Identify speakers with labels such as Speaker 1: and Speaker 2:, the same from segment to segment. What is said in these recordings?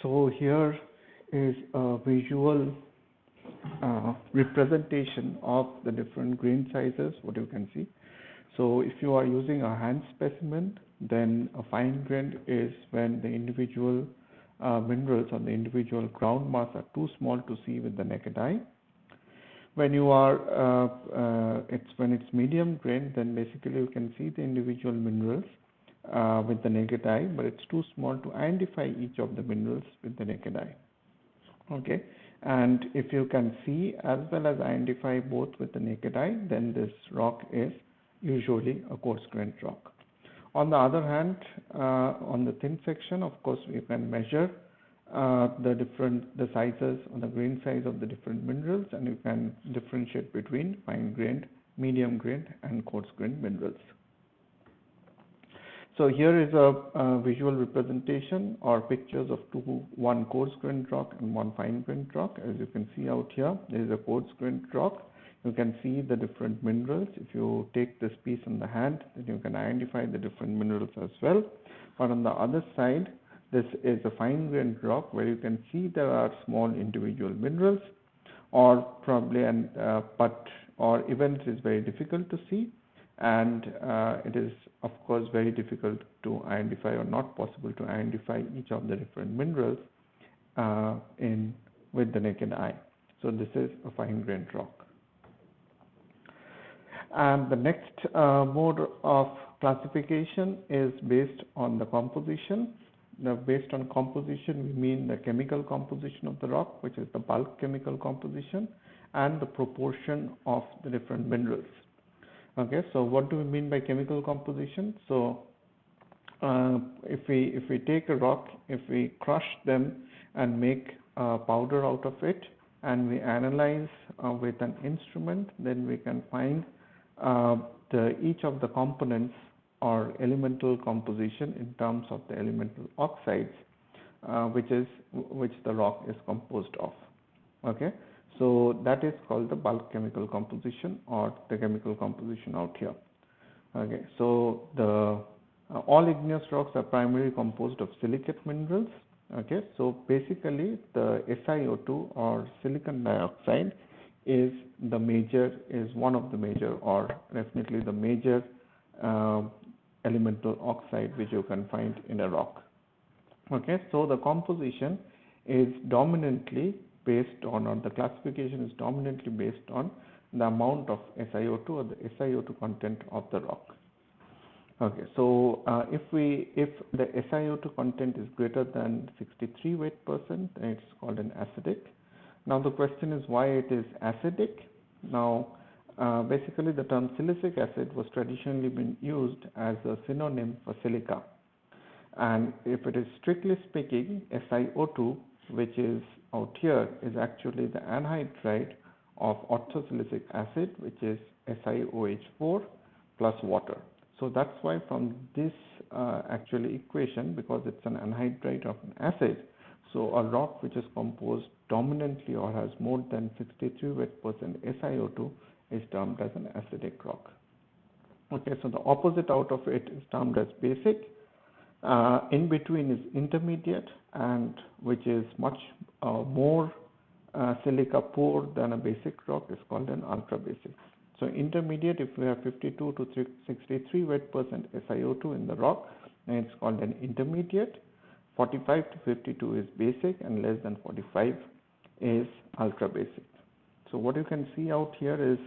Speaker 1: So here is a visual representation of the different grain sizes, what you can see. So if you are using a hand specimen, then a fine grained is when the individual minerals on the individual ground mass are too small to see with the naked eye. When you are when it's medium grain, then basically you can see the individual minerals with the naked eye, but it's too small to identify each of the minerals with the naked eye. Okay, and if you can see as well as identify both with the naked eye, then this rock is usually a coarse-grained rock. On the other hand, on the thin section, of course, you can measure the sizes or the grain size of the different minerals, and you can differentiate between fine-grained, medium-grained, and coarse-grained minerals. So here is a visual representation or pictures of one coarse-grained rock and one fine-grained rock. As you can see out here, there is a coarse-grained rock. You can see the different minerals. If you take this piece in the hand, then you can identify the different minerals as well. But on the other side, this is a fine-grained rock where you can see there are small individual minerals, or probably or even it is very difficult to see, and it is of course very difficult to identify or not possible to identify each of the different minerals with the naked eye. So this is a fine-grained rock. And the next mode of classification is based on the composition. Now, based on composition, we mean the chemical composition of the rock, which is the bulk chemical composition, and the proportion of the different minerals. Okay, so what do we mean by chemical composition? So if we take a rock, if we crush them and make powder out of it, and we analyze with an instrument, then we can find each of the components or elemental composition in terms of the elemental oxides which the rock is composed of. Okay, so that is called the bulk chemical composition or the chemical composition out here. Okay, so the all igneous rocks are primarily composed of silicate minerals. Okay, so basically the SiO2 or silicon dioxide is one of the major, or definitely the major elemental oxide which you can find in a rock. Okay, so the composition is dominantly based on, or the classification is dominantly based on the amount of SiO2 or the SiO2 content of the rock. Okay, so if the SiO2 content is greater than 63 weight percent, then it's called an acidic. Now the question is why it is acidic. Now basically the term silicic acid was traditionally been used as a synonym for silica, and if it is strictly speaking, SiO2, which is out here, is actually the anhydride of orthosilicic acid, which is SiOH4 plus water. So that's why from this actually equation, because it's an anhydride of an acid, so a rock which is composed dominantly or has more than 63 weight percent SiO2 is termed as an acidic rock. Okay, so the opposite out of it is termed as basic. In between is intermediate, and which is much more silica poor than a basic rock, is called an ultra basic. So intermediate, if we have 52 to 63 weight percent SiO2 in the rock, then it's called an intermediate. 45 to 52 is basic, and less than 45 is ultra basic. So what you can see out here is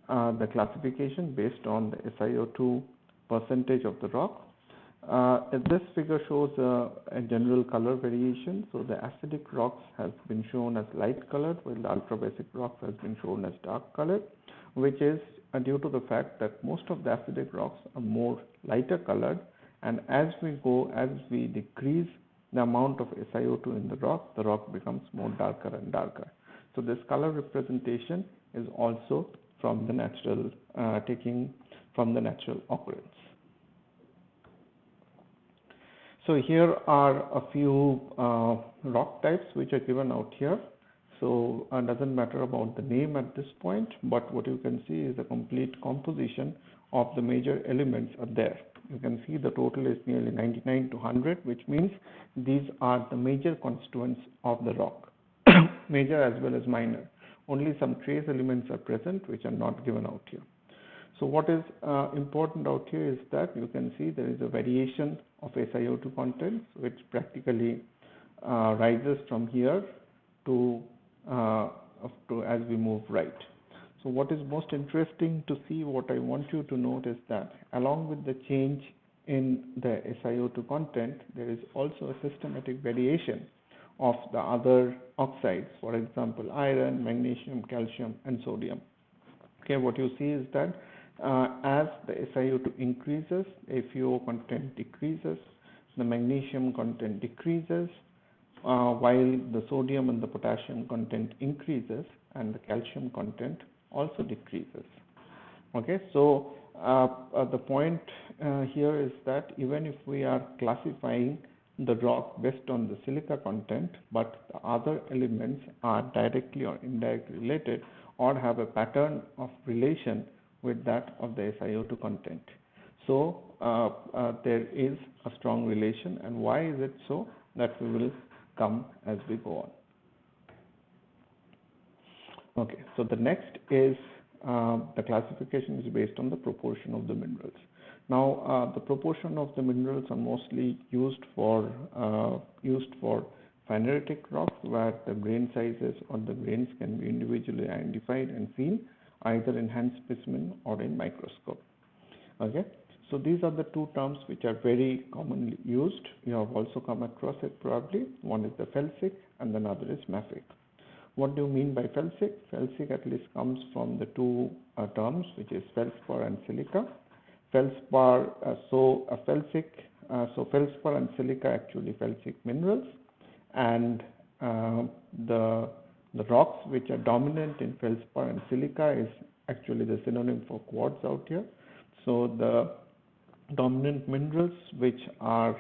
Speaker 1: the classification based on the SiO2 percentage of the rock. This figure shows a general color variation. So the acidic rocks has been shown as light colored, while the ultra basic rocks has been shown as dark colored, which is due to the fact that most of the acidic rocks are more lighter colored, and as we decrease the amount of SiO2 in the rock becomes more darker and darker. So this color representation is also from the natural natural occurrence. So here are a few rock types which are given out here. So it doesn't matter about the name at this point, but what you can see is the complete composition of the major elements are there. You can see the total is nearly 99 to 100, which means these are the major constituents of the rock, major as well as minor. Only some trace elements are present which are not given out here. So what is important out here is that you can see there is a variation of SiO2 contents which practically rises from here to as we move right. So what is most interesting to see, what I want you to note is that along with the change in the SiO2 content, there is also a systematic variation of the other oxides, for example, iron, magnesium, calcium, and sodium. Okay, what you see is that as the SiO2 increases, FeO content decreases, the magnesium content decreases, while the sodium and the potassium content increases and the calcium content also decreases. Okay, so the point here is that even if we are classifying the rock based on the silica content, but the other elements are directly or indirectly related or have a pattern of relation with that of the SiO2 content. So there is a strong relation, and why is it so? That we will come as we go on. Okay, so the next is the classification is based on the proportion of the minerals. Now, the proportion of the minerals are mostly used for phaneretic rocks, where the grain sizes or the grains can be individually identified and seen either in hand specimen or in microscope. Okay, so these are the two terms which are very commonly used. You have also come across it probably. One is the felsic and another is mafic. What do you mean by felsic? Felsic at least comes from the two terms, which is feldspar and silica. Feldspar, feldspar and silica actually felsic minerals, and the rocks which are dominant in feldspar and silica is actually the synonym for quartz out here. So the dominant minerals which are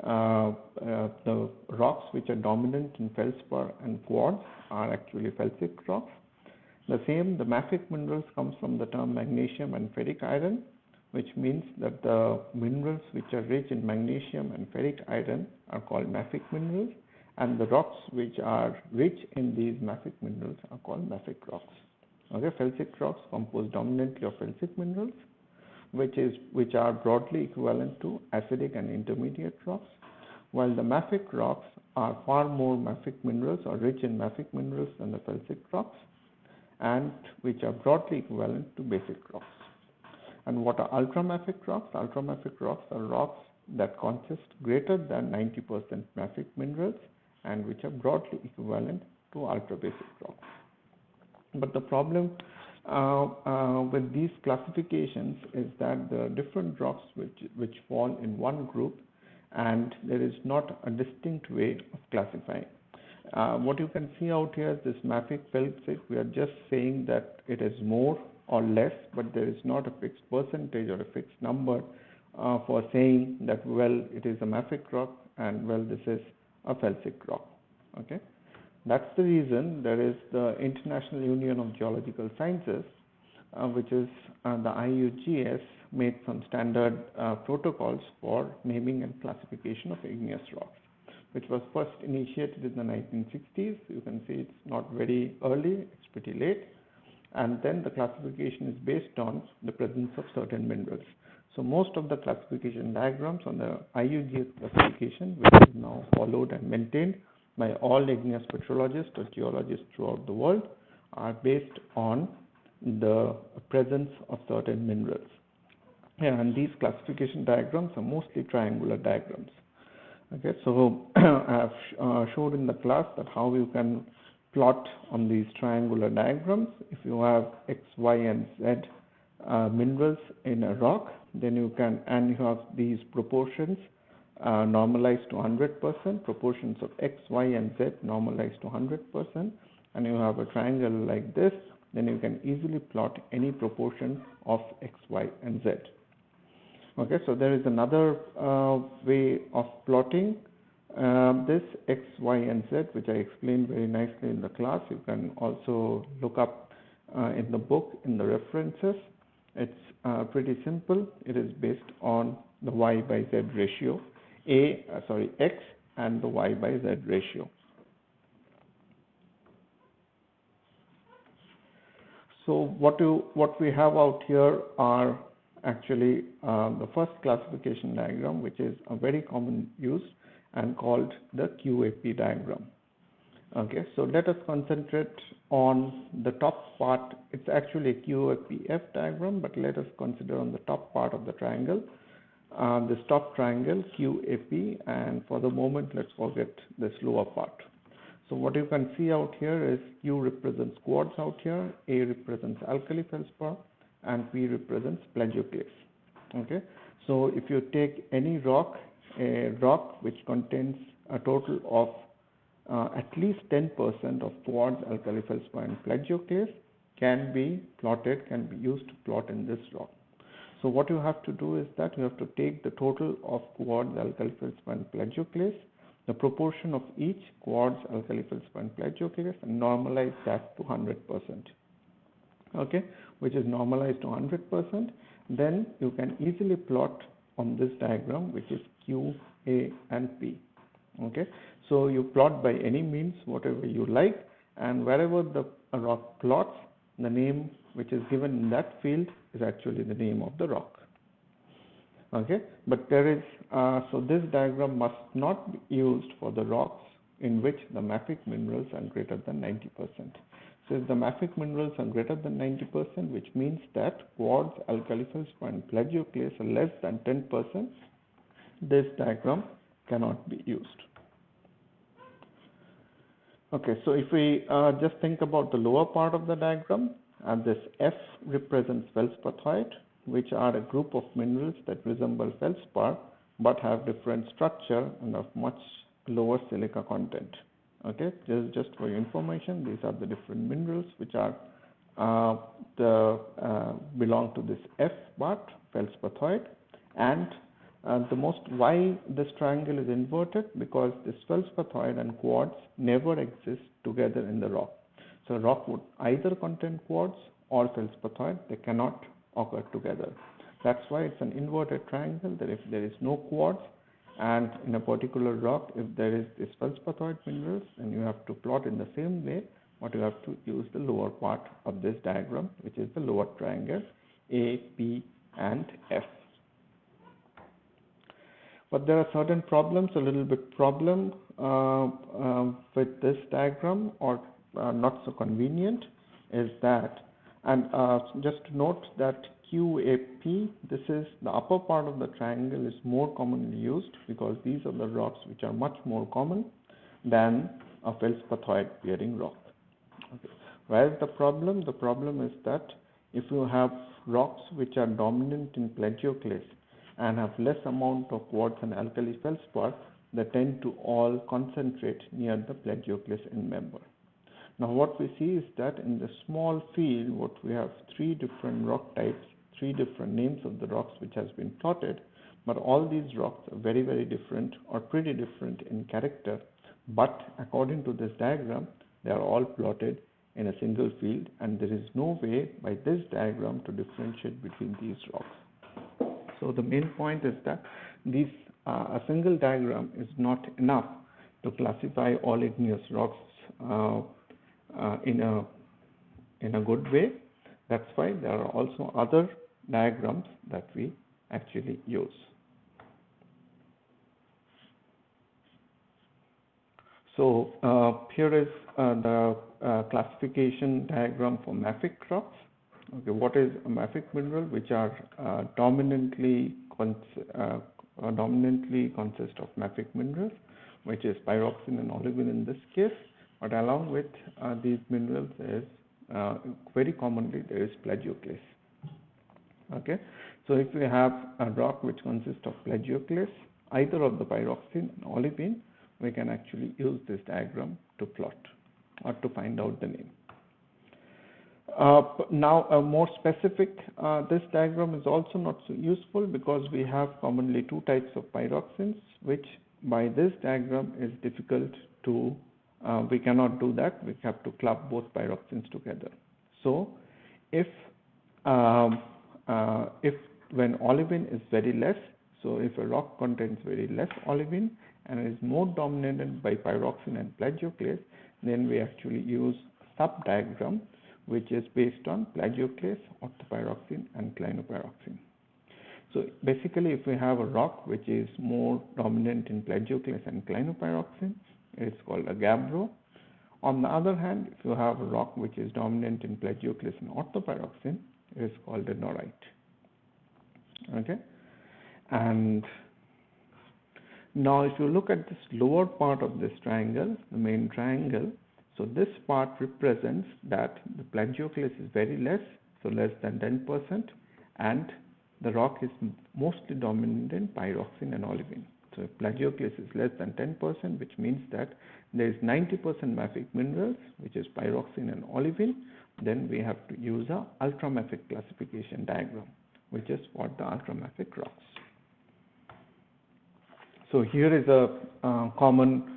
Speaker 1: the rocks which are dominant in feldspar and quartz are actually felsic rocks. The mafic minerals comes from the term magnesium and ferric iron, which means that the minerals which are rich in magnesium and ferric iron are called mafic minerals, and the rocks which are rich in these mafic minerals are called mafic rocks. Okay, felsic rocks composed dominantly of felsic minerals, which are broadly equivalent to acidic and intermediate rocks, while the mafic rocks are far more mafic minerals or rich in mafic minerals than the felsic rocks, and which are broadly equivalent to basic rocks. And what are ultramafic rocks? Ultramafic rocks are rocks that consist greater than 90% mafic minerals and which are broadly equivalent to ultrabasic rocks. But the problem with these classifications is that there are different rocks which fall in one group, and there is not a distinct way of classifying. What you can see out here is this mafic felsic. We are just saying that it is more or less, but there is not a fixed percentage or a fixed number for saying that, well, it is a mafic rock and, well, this is a felsic rock. Okay, that's the reason there is the International Union of Geological Sciences, which is the IUGS, made some standard protocols for naming and classification of igneous rocks, which was first initiated in the 1960s. You can see it's not very early, it's pretty late. And then the classification is based on the presence of certain minerals. So most of the classification diagrams on the IUGS classification, which is now followed and maintained by all igneous petrologists or geologists throughout the world, are based on the presence of certain minerals. Yeah, and these classification diagrams are mostly triangular diagrams. Okay, so I have showed in the class that how you can plot on these triangular diagrams. If you have X, Y, and Z minerals in a rock, then you can, and you have these proportions normalized to 100%, proportions of X, Y, and Z normalized to 100%, and you have a triangle like this, then you can easily plot any proportion of X, Y, and Z. Okay, so there is another way of plotting this X, Y, and Z, which I explained very nicely in the class. You can also look up in the book in the references. It's pretty simple. It is based on the y by z ratio, x and the y by z ratio. So what we have out here are actually the first classification diagram, which is a very common use and called the QAP diagram. Okay, so let us concentrate on the top part. It's actually a QAPF diagram, but let us consider on the top part of the triangle, this top triangle QAP, and for the moment let's forget this lower part. So what you can see out here is Q represents quartz out here, A represents alkali feldspar, and P represents plagioclase. Okay, so if you take any rock, a rock which contains a total of at least 10% of quartz, alkali feldspar, and plagioclase can be used to plot in this rock. So what you have to do is that you have to take the total of quartz, alkali feldspar, and plagioclase, the proportion of each quartz, alkali feldspar, and plagioclase, and normalize that to 100%. Okay, which is normalized to 100%. Then you can easily plot on this diagram, which is Q, A, and P. Okay, so you plot by any means, whatever you like, and wherever the rock plots, the name which is given in that field is actually the name of the rock. Okay, but there is so this diagram must not be used for the rocks in which the mafic minerals are greater than 90%. So if the mafic minerals are greater than 90%, which means that quartz, alkali feldspar, and plagioclase are less than 10%, this diagram cannot be used. Okay, so if we just think about the lower part of the diagram, this F represents feldspathoid, which are a group of minerals that resemble feldspar but have different structure and of much lower silica content. Okay, this is just for your information. These are the different minerals which are belong to this F part, feldspathoid, and why this triangle is inverted, because this feldspathoid and quartz never exist together in the rock. So rock would either contain quartz or feldspathoid. They cannot occur together. That's why it's an inverted triangle, that if there is no quartz and in a particular rock, if there is this feldspathoid minerals, then you have to plot in the same way, but you have to use the lower part of this diagram, which is the lower triangle A, P, and F. But there are certain problems, a little bit problem with this diagram, or not so convenient, is that, and just to note that QAP, this is the upper part of the triangle, is more commonly used because these are the rocks which are much more common than a feldspathoid bearing rock. Okay. Where is the problem? The problem is that if you have rocks which are dominant in plagioclase and have less amount of quartz and alkali feldspar, they tend to all concentrate near the plagioclase end member. Now what we see is that in the small field, what we have three different rock types, three different names of the rocks which has been plotted, but all these rocks are very, very different or pretty different in character, but according to this diagram, they are all plotted in a single field, and there is no way by this diagram to differentiate between these rocks. So the main point is that a single diagram is not enough to classify all igneous rocks in a good way. That's why there are also other diagrams that we actually use. So here is the classification diagram for mafic rocks. Okay, what is a mafic mineral? Which are dominantly consist of mafic minerals, which is pyroxene and olivine in this case. But along with these minerals is very commonly there is plagioclase. Okay, so if we have a rock which consists of plagioclase, either of the pyroxene and olivine, we can actually use this diagram to plot or to find out the name. Now, more specific, this diagram is also not so useful because we have commonly two types of pyroxenes, which by this diagram is difficult to, we cannot do that. We have to club both pyroxenes together. So, if when olivine is very less, So if a rock contains very less olivine and is more dominated by pyroxene and plagioclase, then we actually use sub-diagram which is based on plagioclase, orthopyroxene and clinopyroxene. So basically, if we have a rock which is more dominant in plagioclase and clinopyroxene, it's called a gabbro. On the other hand, if you have a rock which is dominant in plagioclase and orthopyroxene, it is called a norite. Okay, and now if you look at this lower part of this triangle, the main triangle, so this part represents that the plagioclase is very less, so less than 10%, and the rock is mostly dominant in pyroxene and olivine. So if plagioclase is less than 10%, which means that there is 90% mafic minerals, which is pyroxene and olivine, then we have to use a ultramafic classification diagram, which is for the ultramafic rocks. So here is a common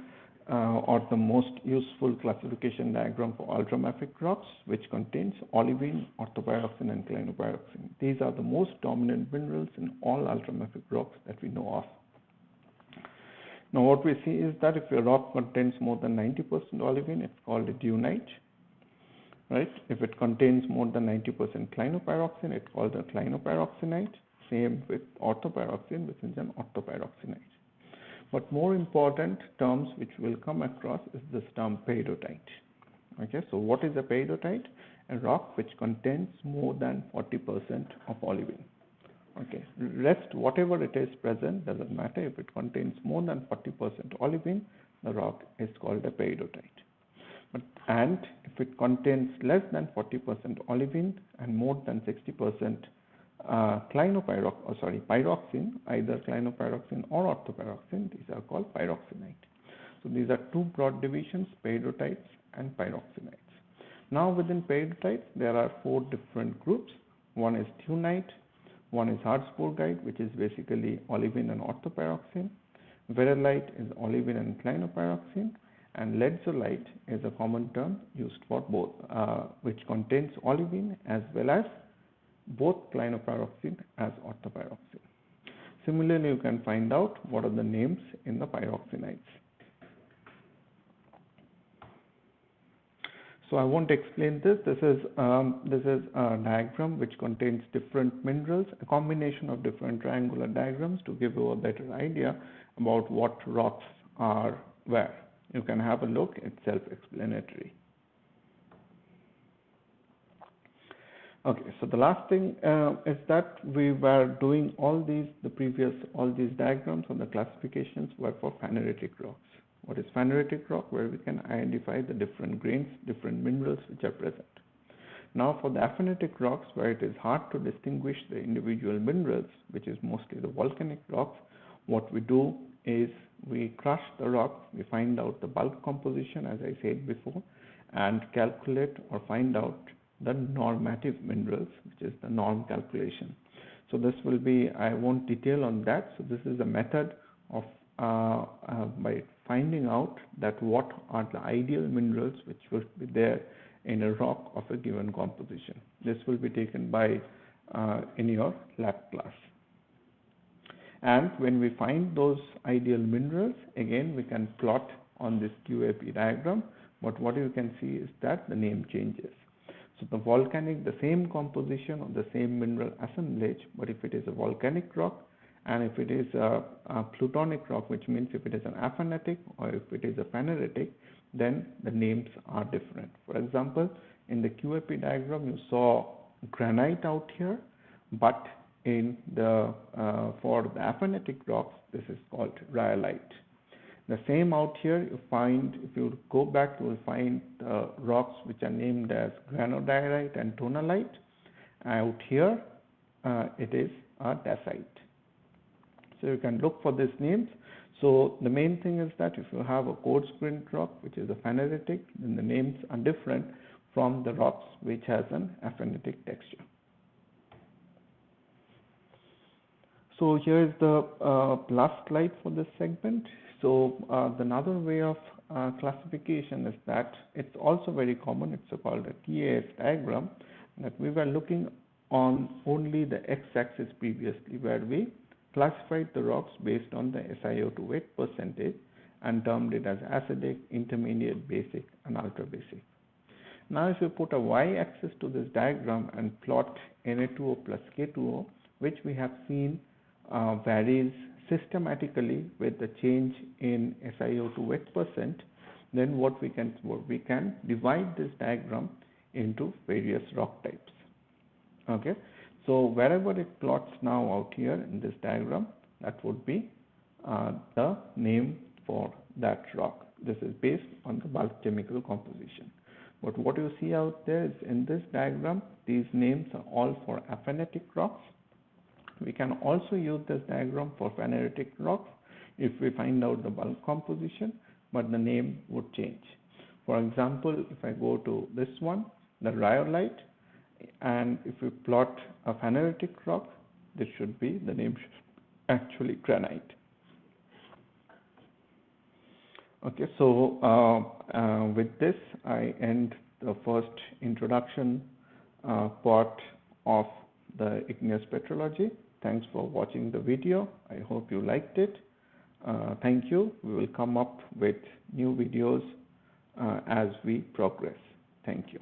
Speaker 1: or the most useful classification diagram for ultramafic rocks, which contains olivine, orthopyroxene and clinopyroxene. These are the most dominant minerals in all ultramafic rocks that we know of. Now what we see is that if a rock contains more than 90% olivine, it's called a dunite, right? If it contains more than 90% clinopyroxene, it's called a clinopyroxenite. Same with orthopyroxene, which is an orthopyroxenite. But more important terms which will come across is this term peridotite. Okay, so what is a peridotite? A rock which contains more than 40% of olivine. Okay, rest whatever it is present doesn't matter. If it contains more than 40% olivine, the rock is called a peridotite. And if it contains less than 40% olivine and more than 60% pyroxene, either clinopyroxene or orthopyroxene, these are called pyroxenite. So these are two broad divisions, peridotites and pyroxenites. Now within peridotites, there are four different groups. One is thunite, one is harzburgite, which is basically olivine and orthopyroxene. Verellite is olivine and clinopyroxene, and ledzolite is a common term used for both, which contains olivine as well as both clinopyroxene as orthopyroxene. Similarly, you can find out what are the names in the pyroxenites. So I won't explain this. This is a diagram which contains different minerals, a combination of different triangular diagrams to give you a better idea about what rocks are where. You can have a look, it's self-explanatory. Okay, so the last thing is that we were doing all these diagrams on the classifications were for phaneritic rocks. What is phaneritic rock? Where we can identify the different grains, different minerals which are present. Now for the aphanitic rocks, where it is hard to distinguish the individual minerals, which is mostly the volcanic rocks, what we do is we crush the rock, we find out the bulk composition as I said before, and calculate or find out the normative minerals, which is the norm calculation. So this will be, I won't detail on that. So this is a method of by finding out that what are the ideal minerals which would be there in a rock of a given composition. This will be taken by in your lab class. And when we find those ideal minerals, again we can plot on this QAP diagram, but what you can see is that the name changes. So the volcanic, the same composition or the same mineral assemblage, but if it is a volcanic rock and if it is a plutonic rock, which means if it is an aphanitic or if it is a phaneritic, then the names are different. For example, in the QAP diagram you saw granite out here, but in the for the aphanitic rocks this is called rhyolite. The same out here you find, if you go back you will find rocks which are named as granodiorite and tonalite. Out here it is a dacite. So you can look for these names. So the main thing is that if you have a quartz grained rock which is a phaneritic, then the names are different from the rocks which has an aphanitic texture. So here is the last slide for this segment. So another way of classification is that it's also very common. It's called a TAS diagram, that we were looking on only the x-axis previously, where we classified the rocks based on the SiO2 weight percentage and termed it as acidic, intermediate, basic, and ultra basic. Now if you put a y-axis to this diagram and plot Na2O plus K2O, which we have seen varies systematically with the change in SiO2 weight percent, then what we can divide this diagram into various rock types. Okay, so wherever it plots now out here in this diagram, that would be the name for that rock. This is based on the bulk chemical composition. But what you see out there is in this diagram, these names are all for aphanetic rocks. We can also use this diagram for phaneritic rocks if we find out the bulk composition, but the name would change. For example, if I go to this one, the rhyolite, and if we plot a phaneritic rock, this should be, the name should actually granite. Okay, so with this I end the first introduction part of the igneous petrology. Thanks for watching the video. I hope you liked it. Thank you. We will come up with new videos as we progress. Thank you.